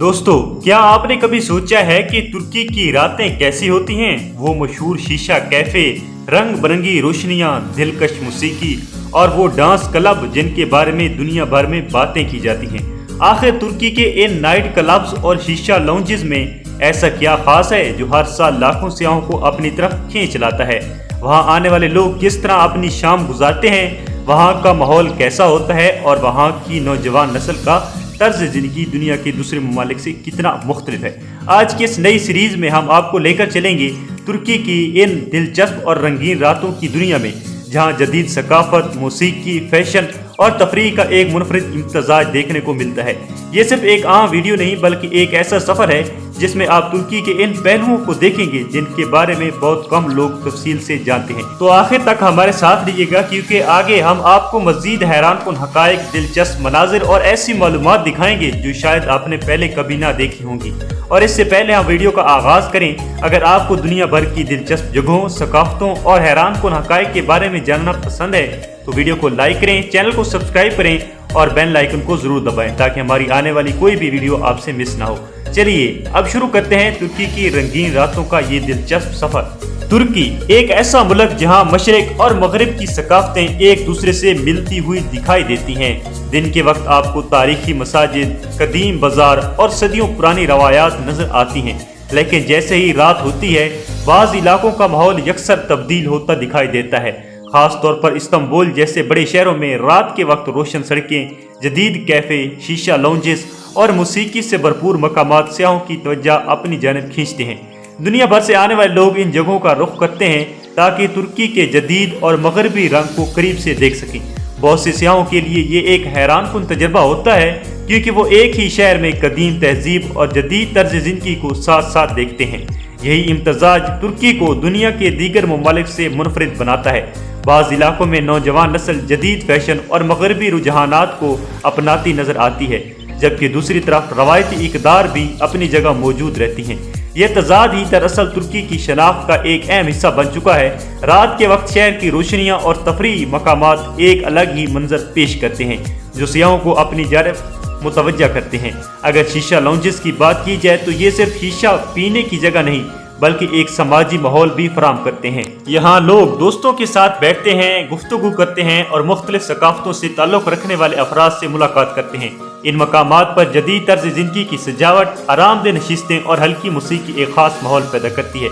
दोस्तों, क्या आपने कभी सोचा है कि तुर्की की रातें कैसी होती हैं? वो मशहूर शीशा कैफे, रंग बिरंगी रोशनियां, दिलकश मौसीकी और वो डांस क्लब जिनके बारे में दुनिया भर में बातें की जाती हैं। आखिर तुर्की के इन नाइट क्लब्स और शीशा लाउंजेस में ऐसा क्या खास है जो हर साल लाखों सयाहों को अपनी तरफ खींच लाता है? वहां आने वाले लोग किस तरह अपनी शाम गुजारते हैं, वहां का माहौल कैसा होता है और वहां की नौजवान नस्ल का तर्ज जिंदगी दुनिया के दूसरे ममालिक से कितना मुख्तलिफ है। आज की इस नई सीरीज में हम आपको लेकर चलेंगे तुर्की की इन दिलचस्प और रंगीन रातों की दुनिया में, जहां जदीद सकाफत, मौसीकी, फैशन और तफरीह का एक मुनफरिद इम्तजाज देखने को मिलता है। ये सिर्फ एक आम वीडियो नहीं बल्कि एक ऐसा सफर है जिसमें आप तुर्की के इन पहलुओं को देखेंगे जिनके बारे में बहुत कम लोग तफसील से जानते हैं। तो आखिर तक हमारे साथ रहिएगा, क्योंकि आगे हम आपको मजीद हैरानकुन हकायक, दिलचस्प मनाजिर और ऐसी मालूमात दिखाएंगे जो शायद आपने पहले कभी ना देखी होंगी। और इससे पहले हम वीडियो का आगाज करें, अगर आपको दुनिया भर की दिलचस्प जगहों, सकाफतों और हैरानकुन हकायक के बारे में जानना पसंद है तो वीडियो को लाइक करें, चैनल को सब्सक्राइब करें और बेल आइकन को जरूर दबाएं ताकि हमारी आने वाली कोई भी वीडियो आपसे मिस ना हो। चलिए अब शुरू करते हैं तुर्की की रंगीन रातों का ये दिलचस्प सफर। तुर्की एक ऐसा मुल्क जहां मशरिक और मगरिब की सकाफतें एक दूसरे से मिलती हुई दिखाई देती हैं। दिन के वक्त आपको तारीखी मसाजिद, कदीम बाजार और सदियों पुरानी रवायात नजर आती हैं, लेकिन जैसे ही रात होती है बाज़ इलाकों का माहौल यकसर तब्दील होता दिखाई देता है। खास तौर पर इस्तांबुल जैसे बड़े शहरों में रात के वक्त रोशन सड़कें, जदीद कैफे, शीशा लाउंजेस और मौसीकी से भरपूर मकामात सयाहों की तवज्जो अपनी जानिब खींचते हैं। दुनिया भर से आने वाले लोग इन जगहों का रुख करते हैं ताकि तुर्की के जदीद और मगरबी रंग को करीब से देख सकें। बहुत से सयाहों के लिए ये एक हैरानकुन तजर्बा होता है, क्योंकि वो एक ही शहर में कदीम तहजीब और जदीद तर्ज जिंदगी को साथ साथ देखते हैं। यही इम्तजाज तुर्की को दुनिया के दीगर ममालिक से मुनफरिद बनाता है। बाज़ इलाकों में नौजवान नस्ल जदीद फैशन और मगरबी रुझानात को अपनाती नजर आती है, जबकि दूसरी तरफ रवायती इक़दार भी अपनी जगह मौजूद रहती हैं। यह तजाद ही दरअसल तुर्की की शनाख्त का एक अहम हिस्सा बन चुका है। रात के वक्त शहर की रोशनियां और तफरीही मकामात एक अलग ही मंजर पेश करते हैं जो सयाहों को अपनी जानिब मुतवज्जा करते हैं। अगर शीशा लाउंजेस की बात की जाए तो ये सिर्फ शीशा पीने की जगह नहीं बल्कि एक समाजी माहौल भी फराहम करते हैं। यहाँ लोग दोस्तों के साथ बैठते हैं, गुफ्तगू करते हैं और मुख्तलिफ सकाफतों से ताल्लुक़ रखने वाले अफराद से मुलाकात करते हैं। इन मकामात पर जदीद तर्ज जिंदगी की सजावट, आरामदेह नशिस्तें और हल्की मौसीकी एक खास माहौल पैदा करती है।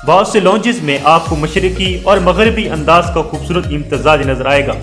बहुत से लॉन्जेस में आपको मशरकी और मगरबी अंदाज का खूबसूरत इम्तजाज नजर आएगा।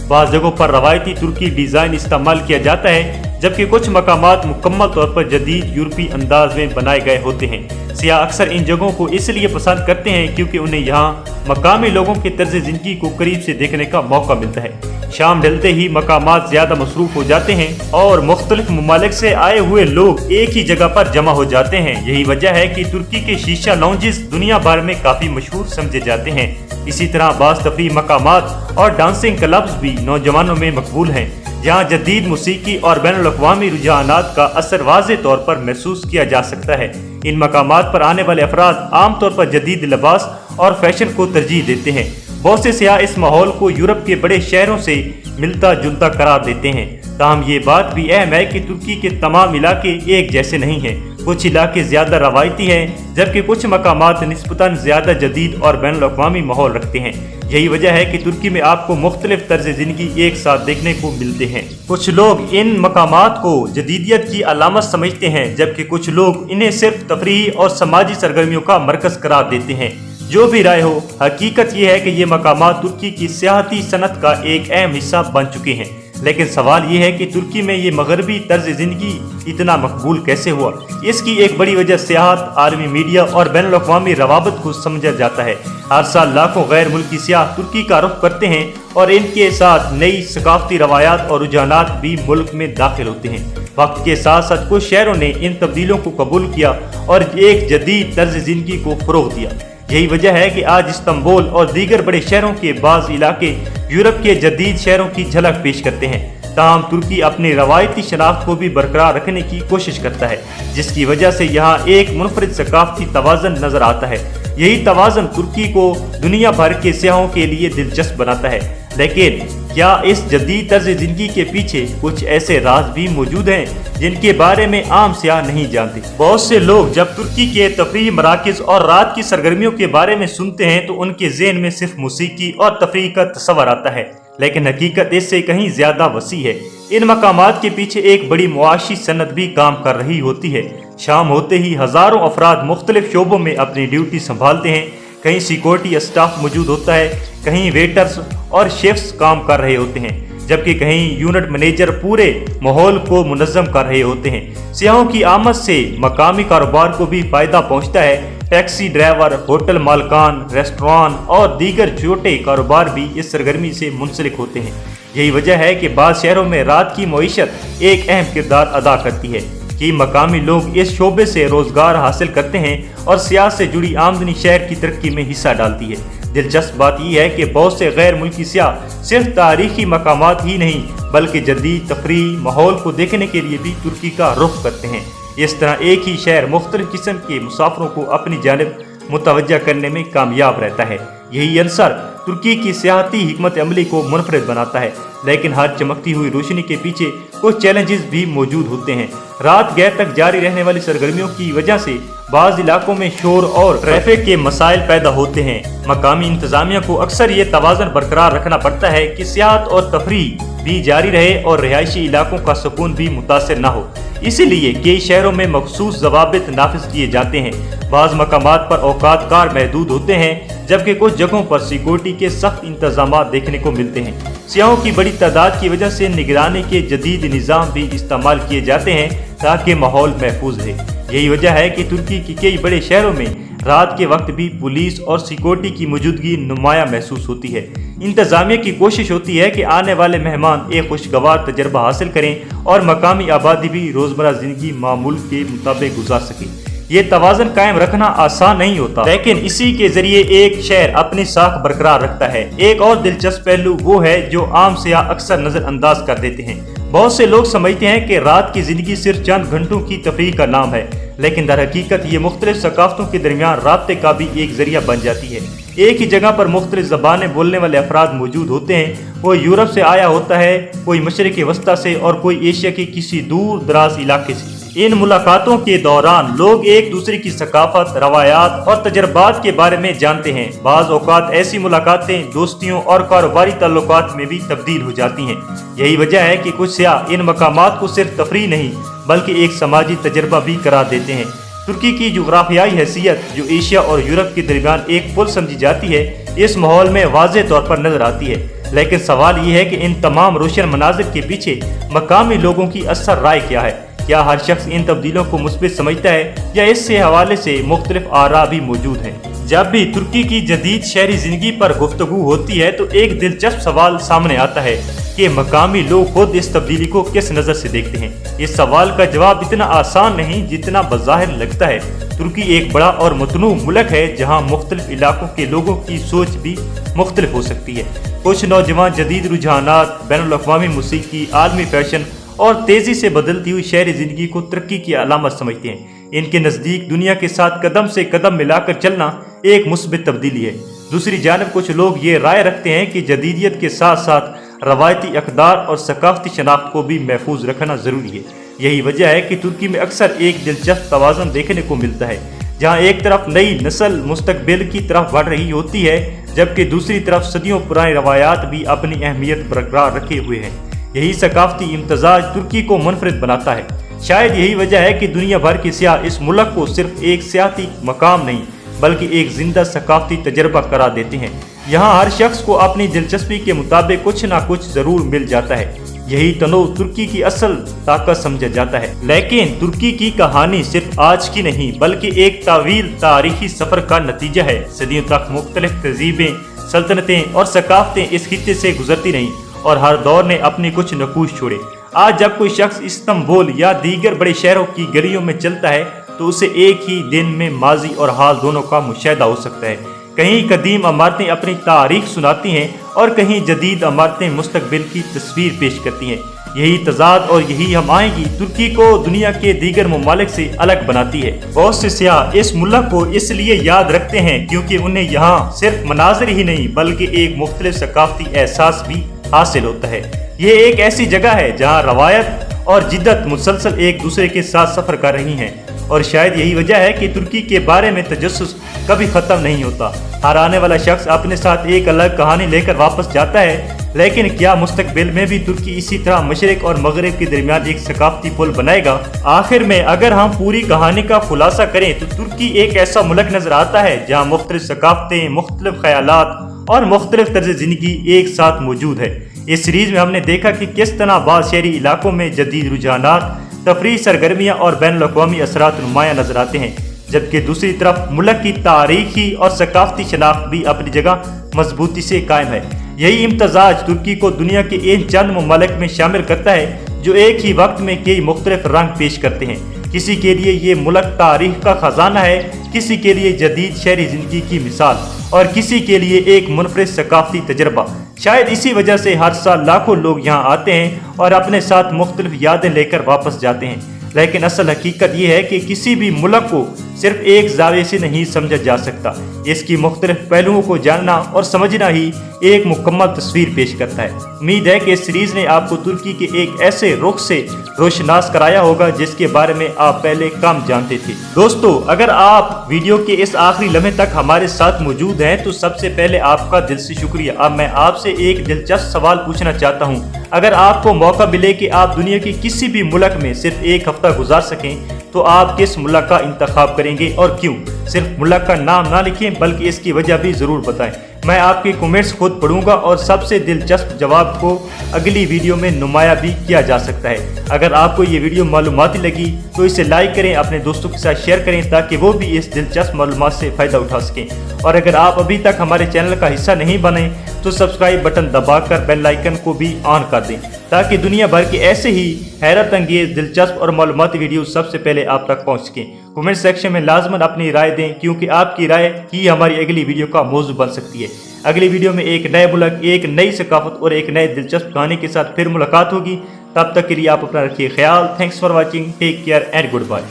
बाज़ जगहों पर रवायती तुर्की डिज़ाइन इस्तेमाल किया जाता है, जबकि कुछ मकामात मुकम्मल तौर पर जदीद यूरोपी अंदाज में बनाए गए होते हैं। सियाह अक्सर इन जगहों को इसलिए पसंद करते हैं क्योंकि उन्हें यहाँ मकामी लोगों के तर्ज जिंदगी को करीब से देखने का मौका मिलता है। शाम ढलते ही मकामात ज्यादा मसरूफ हो जाते हैं और मुख्तलिफ ममालिक से आए हुए लोग एक ही जगह पर जमा हो जाते हैं। यही वजह है कि तुर्की के शीशा लाउंजेस दुनिया भर में काफी मशहूर समझे जाते हैं। इसी तरह बाज़ तफरीह मकामात और डांसिंग क्लब्स भी नौजवानों में मकबूल हैं, जहाँ जदीद मौसीकी और बैनुल अक़वामी रुझानात का असर वाज़े तौर पर महसूस किया जा सकता है। इन मकामात पर आने वाले अफराद आमतौर पर जदीद लिबास और फैशन को तरजीह देते हैं। बहुत से सियाह इस माहौल को यूरोप के बड़े शहरों से मिलता जुलता करार देते हैं। ताहम ये बात भी अहम है कि तुर्की के तमाम इलाके एक जैसे नहीं हैं। कुछ इलाके ज्यादा रवायती हैं, जबकि कुछ मकामात निस्बतन ज्यादा जदीद और बैनुल अक़वामी माहौल रखते हैं। यही वजह है कि तुर्की में आपको मुख्तलिफ तर्ज जिंदगी एक साथ देखने को मिलते हैं। कुछ लोग इन मकामात को जदीदियत की अलामत समझते हैं, जबकि कुछ लोग इन्हें सिर्फ तफरीह और समाजी सरगर्मियों का मरकज करार देते हैं। जो भी राय हो, हकीकत यह है कि ये मकामात तुर्की की सियाहती सनत का एक अहम हिस्सा बन चुके हैं। लेकिन सवाल ये है कि तुर्की में ये मगरबी तर्ज जिंदगी इतना मकबूल कैसे हुआ? इसकी एक बड़ी वजह सियाहत, आलमी मीडिया और बैनुल अक़वामी रवाबत को समझा जाता है। हर साल लाखों गैर मुल्की सियाह तुर्की का रुख करते हैं और इनके साथ नई सकाफती रवायात और रुझानात भी मुल्क में दाखिल होते हैं। वक्त के साथ साथ कुछ शहरों ने इन तब्दीलों को कबूल किया और एक जदीद तर्ज जिंदगी को फ़रोग़ दिया। यही वजह है कि आज इस्तांबुल और दीगर बड़े शहरों के बाज़ इलाके यूरोप के जदीद शहरों की झलक पेश करते हैं। ताहम तुर्की अपनी रवायती शनाख्त को भी बरकरार रखने की कोशिश करता है, जिसकी वजह से यहाँ एक मुनफरिद सकाफती तवाज़न नजर आता है। यही तवाज़न तुर्की को दुनिया भर के सयाहों के लिए दिलचस्प बनाता है। लेकिन क्या इस जदीद तर्ज जिंदगी के पीछे कुछ ऐसे राज भी मौजूद हैं जिनके बारे में आम सियाह नहीं जानते। बहुत से लोग जब तुर्की के तफरीही मराकज़ और रात की सरगर्मियों के बारे में सुनते हैं तो उनके ज़हन में सिर्फ मौसीकी और तफरीह का तस्वर आता है, लेकिन हकीकत इससे कहीं ज्यादा वसी है। इन मकामात के पीछे एक बड़ी मुआशी सनत भी काम कर रही होती है। शाम होते ही हजारों अफराद मुख्तलिफ शोबों में अपनी ड्यूटी संभालते हैं। कहीं सिक्योरिटी स्टाफ मौजूद होता है, कहीं वेटर्स और शेफ्स काम कर रहे होते हैं, जबकि कहीं यूनिट मैनेजर पूरे माहौल को मुनज़्ज़म कर रहे होते हैं। सियाहों की आमद से मकामी कारोबार को भी फायदा पहुंचता है। टैक्सी ड्राइवर, होटल मालकान, रेस्टोरेंट और दीगर छोटे कारोबार भी इस सरगर्मी से मुंसलिक होते हैं। यही वजह है कि बाद शहरों में रात की मईशत एक अहम किरदार अदा करती है कि मकामी लोग इस शोबे से रोजगार हासिल करते हैं और सियासत से जुड़ी आमदनी शहर की तरक्की में हिस्सा डालती है। दिलचस्प बात यह है कि बहुत से गैर मुल्की सियाह सिर्फ तारीखी मकामात ही नहीं बल्कि जदीद तफरीह माहौल को देखने के लिए भी तुर्की का रुख करते हैं। इस तरह एक ही शहर मुख्तलिफ किस्म के मुसाफिरों को अपनी जानिब मुतवज्जा करने में कामयाब रहता है। यही अंसर तुर्की की सियाहती हिकमत अमली को मुनफरद बनाता है, लेकिन हर चमकती हुई रोशनी के पीछे कुछ चैलेंजेस भी मौजूद होते हैं। रात गैर तक जारी रहने वाली सरगर्मियों की वजह से बाज़ इलाकों में शोर और ट्रैफिक के मसाइल पैदा होते हैं। मकामी इंतजामिया को अक्सर ये तवाज़ुन बरकरार रखना पड़ता है कि सियाहत और तफरीह भी जारी रहे और रिहायशी इलाकों का सुकून भी मुतासर न हो। इसीलिए कई शहरों में मखसूस ज़वाबित नाफिज किए जाते हैं। बाज़ मकामात पर औकात कार महदूद होते हैं, जबकि कुछ जगहों पर सिक्योरिटी के सख्त इंतजामात देखने को मिलते हैं। सियाहों की बड़ी तादाद की वजह से निगरानी के जदीद निज़ाम भी इस्तेमाल किए जाते हैं ताकि माहौल महफूज रहे। यही वजह है कि तुर्की के कई बड़े शहरों में रात के वक्त भी पुलिस और सिक्योरिटी की मौजूदगी नुमाया महसूस होती है। इंतजामिया की कोशिश होती है कि आने वाले मेहमान एक खुशगवार तजर्बा हासिल करें और मकामी आबादी भी रोजमर्रा जिंदगी मामूल के मुताबिक गुजार सके। ये तवाज़ुन कायम रखना आसान नहीं होता, लेकिन इसी के जरिए एक शहर अपनी साख बरकरार रखता है। एक और दिलचस्प पहलू वो है जो आम सियाह अक्सर नजरअंदाज कर देते हैं। बहुत से लोग समझते हैं कि रात की जिंदगी सिर्फ चंद घंटों की तफरीह का नाम है, लेकिन दर हकीकत ये मुख्तलिफ सकाफ़तों के दरमियान राब्ते का भी एक जरिया बन जाती है। एक ही जगह पर मुख्तलिफ ज़बानें बोलने वाले अफराद मौजूद होते हैं। कोई यूरोप से आया होता है, कोई मशरिक़ वस्ता से और कोई एशिया के किसी दूर दराज इलाके से। इन मुलाकातों के दौरान लोग एक दूसरे की सकाफत, रवायात और तजर्बात के बारे में जानते हैं। बाज़ औक़ात ऐसी मुलाकातें दोस्तियों और कारोबारी ताल्लुकात में भी तब्दील हो जाती हैं। यही वजह है कि कुछ सियाह इन मकामात को सिर्फ तफरीह नहीं बल्कि एक समाजी तजर्बा भी करार देते हैं। तुर्की की जुग्राफियाई हैसियत जो एशिया और यूरोप के दरमियान एक पुल समझी जाती है, इस माहौल में वाज़ेह तौर पर नजर आती है। लेकिन सवाल ये है कि इन तमाम रोशन मनाजिर के पीछे मकामी लोगों की असर राय क्या है? क्या हर शख्स इन तब्दीलों को मुस्बित समझता है या इससे हवाले से मुख्तलिफ आरा भी मौजूद हैं? जब भी तुर्की की जदीद शहरी जिंदगी पर गुफ्तगू होती है तो एक दिलचस्प सवाल सामने आता है कि मकामी लोग खुद इस तब्दीली को किस नज़र से देखते हैं। इस सवाल का जवाब इतना आसान नहीं जितना बज़ाहिर लगता है। तुर्की एक बड़ा और मतनू मुल्क है जहाँ मुख्तलिफ इलाकों के लोगों की सोच भी मुख्तलिफ हो सकती है। कुछ नौजवान जदीद रुझानात, बैनुल-अक़वामी मौसीकी, आलमी फैशन और तेजी से बदलती हुई शहरी जिंदगी को तरक्की की अलामत समझते हैं। इनके नज़दीक दुनिया के साथ कदम से कदम मिलाकर चलना एक मुस्बित तब्दीली है। दूसरी जानब कुछ लोग ये राय रखते हैं कि जदीदियत के साथ साथ रवायती अक़दार और सकाफ़ती शनाख्त को भी महफूज रखना ज़रूरी है। यही वजह है कि तुर्की में अक्सर एक दिलचस्प तवाज़ुन देखने को मिलता है, जहाँ एक तरफ नई नस्ल मुस्तकबिल की तरफ बढ़ रही होती है, जबकि दूसरी तरफ सदियों पुरानी रवायात भी अपनी अहमियत बरकरार रखे हुए हैं। यही सकाफ़ती इम्तजाज तुर्की को मुनफरिद बनाता है। शायद यही वजह है कि दुनिया भर के सियाह इस मुल्क को सिर्फ एक सियाती मकाम नहीं बल्कि एक जिंदा सकाफ़ती तजर्बा करार देते हैं। यहाँ हर शख्स को अपनी दिलचस्पी के मुताबिक कुछ ना कुछ ज़रूर मिल जाता है। यही तनो तुर्की की असल ताकत समझा जाता है। लेकिन तुर्की की कहानी सिर्फ आज की नहीं बल्कि एक तवील तारीखी सफ़र का नतीजा है। सदियों तक मुख्तलिफ तहजीबें, सल्तनतें और सकाफ़तें इस खित्ते से गुजरती रहीं और हर दौर ने अपने कुछ नकूश छोड़े। आज जब कोई शख्स इस्तांबुल या दीगर बड़े शहरों की गलियों में चलता है तो उसे एक ही दिन में माजी और हाल दोनों का मुशाहिदा हो सकता है। कहीं कदीम इमारतें अपनी तारीख सुनाती हैं और कहीं जदीद इमारतें मुस्तकबिल की तस्वीर पेश करती हैं। यही तजाद और यही हम आएगी तुर्की को दुनिया के दीगर ममालिक से अलग बनाती है। बहुत से सियाह इस मुल्क को इसलिए याद रखते हैं क्योंकि उन्हें यहाँ सिर्फ मनाजिर ही नहीं बल्कि एक मुख्तलिफ सकाफ़ती एहसास भी हासिल होता है। ये एक ऐसी जगह है जहाँ रवायत और जिद्दत मुसलसल एक दूसरे के साथ सफर कर रही हैं, और शायद यही वजह है कि तुर्की के बारे में तजस्सुस कभी ख़त्म नहीं होता। हर आने वाला शख्स अपने साथ एक अलग कहानी लेकर वापस जाता है, लेकिन क्या मुस्तकबिल में भी तुर्की इसी तरह मशरिक और मगरिब के दरमियान एक सकाफती पुल बनाएगा? आखिर में अगर हम पूरी कहानी का खुलासा करें तो तुर्की एक ऐसा मुल्क नजर आता है जहाँ मुख्तलिफ सकाफतें, मुख्तलिफ ख्यालात और मुख्तलिफ तर्ज ज़िंदगी एक साथ मौजूद है। इस सीरीज में हमने देखा कि किस तरह बाद शहरी इलाकों में जदीद रुझानात, तफरीह सरगर्मियाँ और बैन अल-अक़वामी असरात नुमायाँ नजर आते हैं, जबकि दूसरी तरफ मुल्क की तारीखी और सकाफती शनाख्त भी अपनी जगह मजबूती से कायम है। यही इम्तजाज तुर्की को दुनिया के इन चंद ममालिक में शामिल करता है जो एक ही वक्त में कई मुख्तलिफ रंग पेश करते हैं। किसी के लिए ये मुल्क तारीख का खजाना है, किसी के लिए जदीद शहरी ज़िंदगी की मिसाल, और किसी के लिए एक मुनफरिद सकाफती तजर्बा। शायद इसी वजह से हर साल लाखों लोग यहाँ आते हैं और अपने साथ मुख्तलिफ यादें लेकर वापस जाते हैं। लेकिन असल हकीकत यह है कि किसी भी मुल्क को सिर्फ एक जाविये से नहीं समझा जा सकता। इसकी मुख्तलिफ पहलुओं को जानना और समझना ही एक मुकम्मल तस्वीर पेश करता है। उम्मीद है कि इस सीरीज ने आपको तुर्की के एक ऐसे रुख से रोशनास कराया होगा जिसके बारे में आप पहले कम जानते थे। दोस्तों, अगर आप वीडियो के इस आखिरी लम्हे तक हमारे साथ मौजूद हैं तो सबसे पहले आपका दिल से शुक्रिया। अब मैं आपसे एक दिलचस्प सवाल पूछना चाहता हूँ। अगर आपको मौका मिले कि आप दुनिया के किसी भी मुल्क में सिर्फ एक हफ्ता गुजार सकें तो आप किस मुल्क का इंतखाब करेंगे और क्यों? सिर्फ मुल्क का नाम ना लिखें बल्कि इसकी वजह भी ज़रूर बताएं। मैं आपके कमेंट्स खुद पढ़ूंगा और सबसे दिलचस्प जवाब को अगली वीडियो में नुमाया भी किया जा सकता है। अगर आपको ये वीडियो मालूमाती लगी तो इसे लाइक करें, अपने दोस्तों के साथ शेयर करें ताकि वो भी इस दिलचस्प मालूमात से फ़ायदा उठा सकें। और अगर आप अभी तक हमारे चैनल का हिस्सा नहीं बने तो सब्सक्राइब बटन दबाकर बेल आइकन को भी ऑन कर दें ताकि दुनिया भर के ऐसे ही हैरत अंगेज, दिलचस्प और मालूमाती वीडियो सबसे पहले आप तक पहुँच सकें। कमेंट सेक्शन में लाजमन अपनी राय दें क्योंकि आपकी राय ही हमारी अगली वीडियो का मौजू बन सकती है। अगली वीडियो में एक नए मुल्क, एक नई सकाफत और एक नए दिलचस्प कहानी के साथ फिर मुलाकात होगी। तब तक के लिए आप अपना रखिए ख्याल। Thanks for watching, take care and good bye.